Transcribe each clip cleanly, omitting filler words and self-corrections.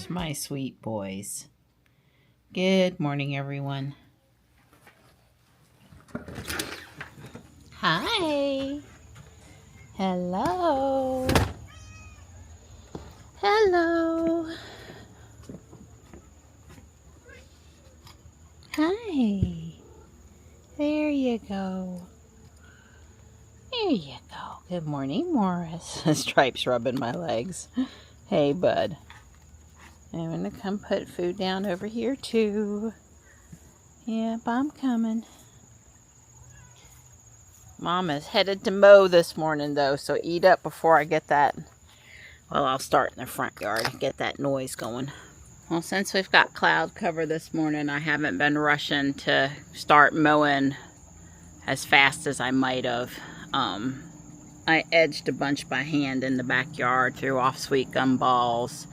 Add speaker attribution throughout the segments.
Speaker 1: There's my sweet boys. Good morning, everyone. Hi. Hello. Hello. Hi. There you go. There you go. Good morning, Morris. Stripes rubbing my legs. Hey, bud. I'm going to come put food down over here, too. Yep, I'm coming. Mom is headed to mow this morning, though, so eat up before I get that. Well, I'll start in the front yard and get that noise going. Well, since we've got cloud cover this morning, I haven't been rushing to start mowing as fast as I might have. I edged a bunch by hand in the backyard, threw off sweet gum balls,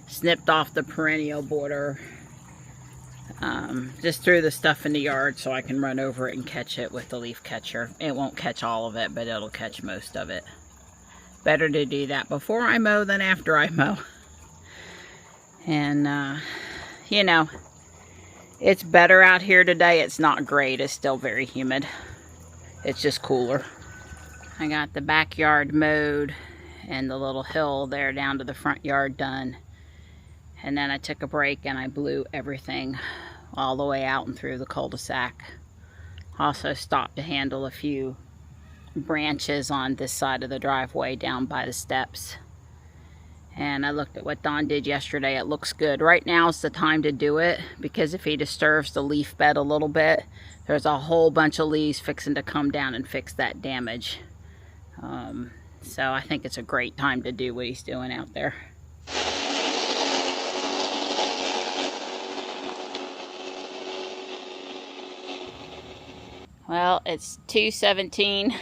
Speaker 1: snipped off the perennial border, just threw the stuff in the yard so I can run over it and catch it with the leaf catcher. It won't catch all of it, but it'll catch most of it. Better to do that before I mow than after I mow. And, you know, it's better out here today. It's not great. It's still very humid. It's just cooler. I got the backyard mowed and the little hill there down to the front yard done. And then I took a break and I blew everything all the way out and through the cul-de-sac. Also stopped to handle a few branches on this side of the driveway down by the steps. And I looked at what Don did yesterday. It looks good. Right now is the time to do it, because if he disturbs the leaf bed a little bit, there's a whole bunch of leaves fixing to come down and fix that damage. So I think it's a great time to do what he's doing out there. Well, it's 2:17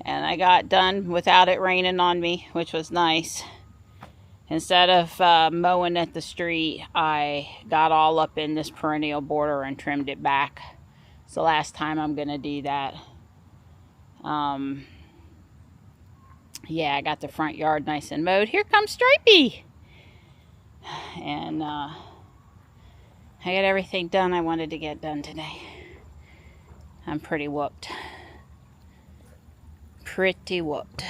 Speaker 1: and I got done without it raining on me, which was nice. Instead of mowing at the street, I got all up in this perennial border and trimmed it back. It's the last time I'm going to do that. Yeah, I got the front yard nice and mowed. Here comes Stripey! And I got everything done I wanted to get done today. I'm pretty whooped. Pretty whooped.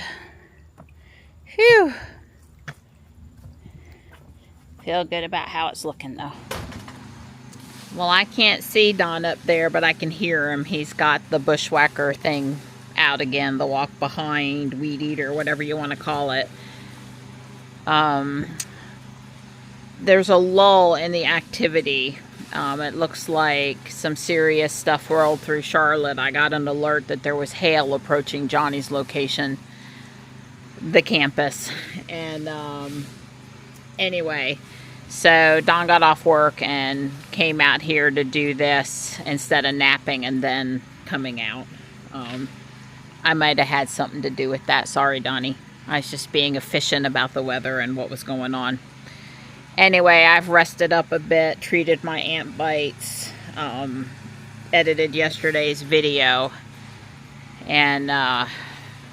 Speaker 1: Phew! Feel good about how it's looking, though. Well, I can't see Don up there, but I can hear him. He's got the bushwhacker thing out again, the walk behind, weed eater, whatever you want to call it. There's a lull in the activity. It looks like some serious stuff rolled through Charlotte. I got an alert that there was hail approaching Johnny's location, the campus. And anyway, so Don got off work and came out here to do this instead of napping and then coming out. I might have had something to do with that. Sorry, Donnie. I was just being efficient about the weather and what was going on. Anyway, I've rested up a bit, treated my ant bites, edited yesterday's video, and,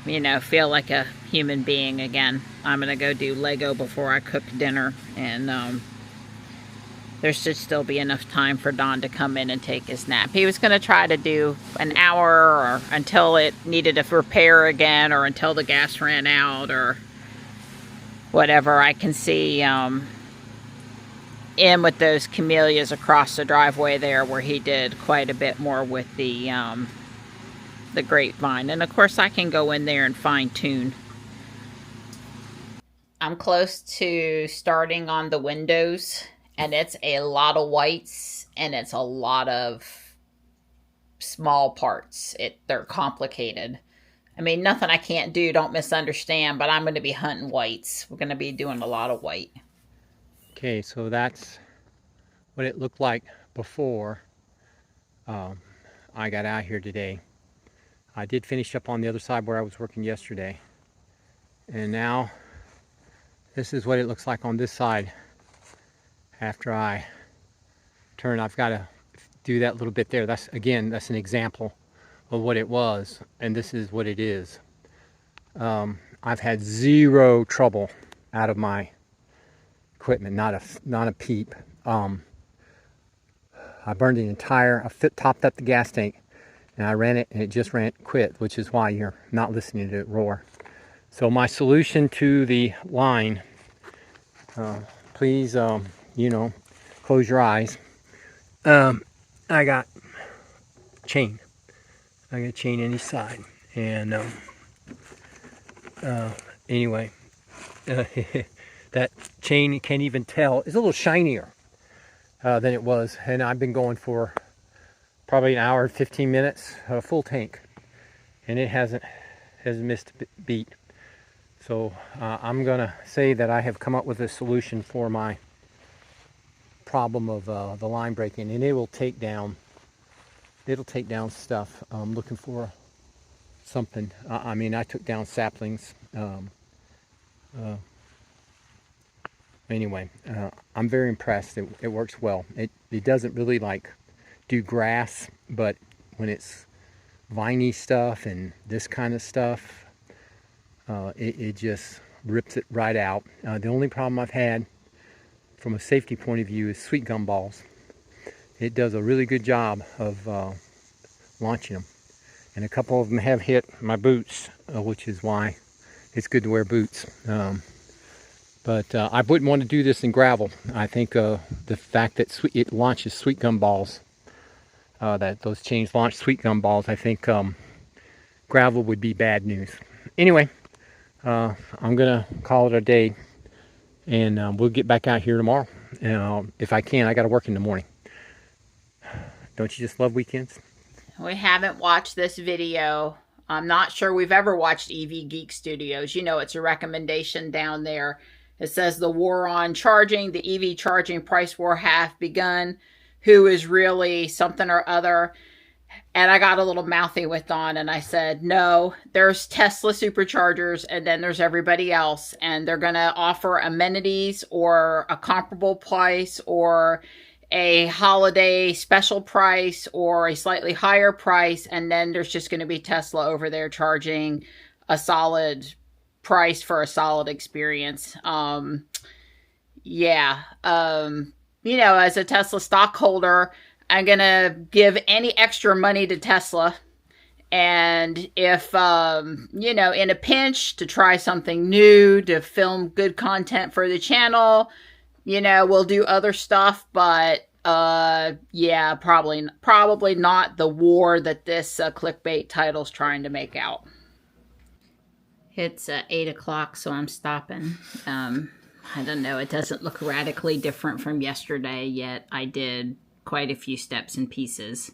Speaker 1: you know, feel like a human being again. I'm going to go do Lego before I cook dinner, and there should still be enough time for Don to come in and take his nap. He was going to try to do an hour or until it needed a repair again, or until the gas ran out, or whatever. I can see in with those camellias across the driveway there, where he did quite a bit more with the grapevine. And of course I can go in there and fine tune. I'm close to starting on the windows, and it's a lot of whites and it's a lot of small parts. They're complicated. I mean, nothing I can't do, don't misunderstand, but I'm going to be hunting whites. We're going to be doing a lot of white.
Speaker 2: Okay, so that's what it looked like before I got out here today. I did finish up on the other side where I was working yesterday. And now this is what it looks like on this side after I turn. I've got to do that little bit there. That's an example of what it was, and this is what it is. I've had zero trouble out of my equipment, not a peep. I burned the entire, topped up the gas tank, and I ran it, and it just quit, which is why you're not listening to it roar. So my solution to the line, please, you know, close your eyes. I got chain. I got chain any side, and anyway, that chain, you can't even tell, is a little shinier than it was, and I've been going for probably an hour and 15 minutes, full tank, and it hasn't missed a beat. So I'm gonna say that I have come up with a solution for my problem of the line breaking, and it'll take down stuff. I'm looking for something. I mean, I took down saplings. Anyway, I'm very impressed. It works well. It doesn't really like do grass, but when it's viney stuff and this kind of stuff, it just rips it right out. The only problem I've had from a safety point of view is sweet gum balls. It does a really good job of launching them, and a couple of them have hit my boots, which is why it's good to wear boots. But I wouldn't want to do this in gravel. I think the fact that it launches sweet gum balls, that those chains launch sweet gum balls, I think gravel would be bad news. Anyway, I'm gonna call it a day, and we'll get back out here tomorrow. If I can, I got to work in the morning. Don't you just love weekends?
Speaker 1: We haven't watched this video. I'm not sure we've ever watched EV Geek Studios. You know, it's a recommendation down there. It says the war on charging, the EV charging price war hath begun. Who is really something or other? And I got a little mouthy with Dawn, and I said, no, there's Tesla superchargers, and then there's everybody else. And they're going to offer amenities or a comparable price or a holiday special price or a slightly higher price. And then there's just going to be Tesla over there charging a solid price for a solid experience. You know, as a Tesla stockholder, I'm going to give any extra money to Tesla. And if, you know, in a pinch to try something new, to film good content for the channel, you know, we'll do other stuff. But, yeah, probably not the war that this clickbait title's trying to make out. It's 8 o'clock, so I'm stopping. I don't know. It doesn't look radically different from yesterday, yet I did quite a few steps and pieces.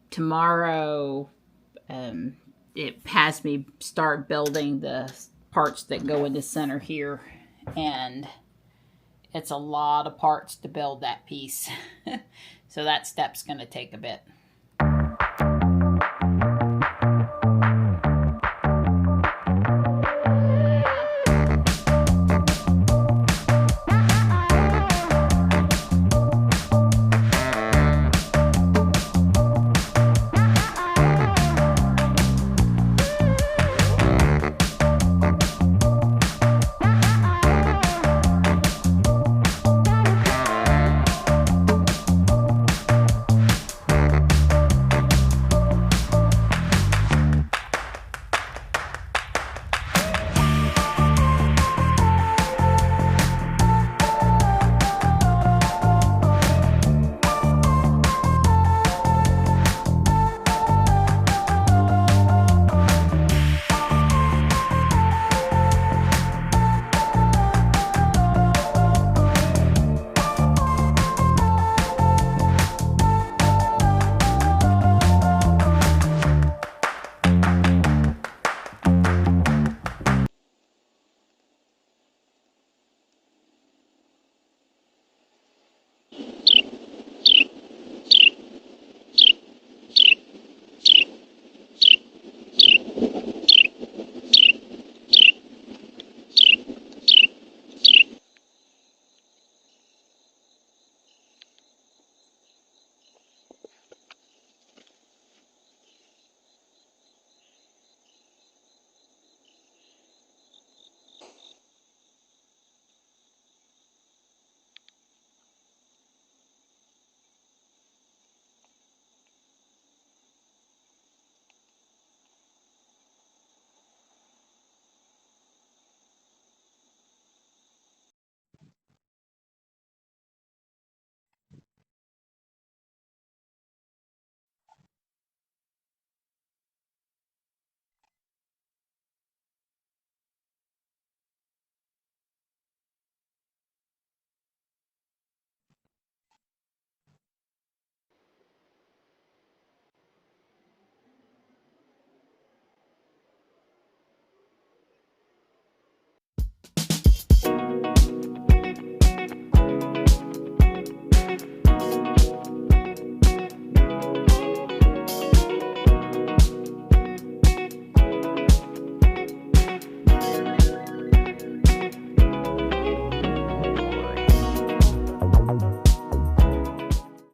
Speaker 1: Tomorrow, it has me start building the parts that go in the center here, and it's a lot of parts to build that piece. So that step's going to take a bit.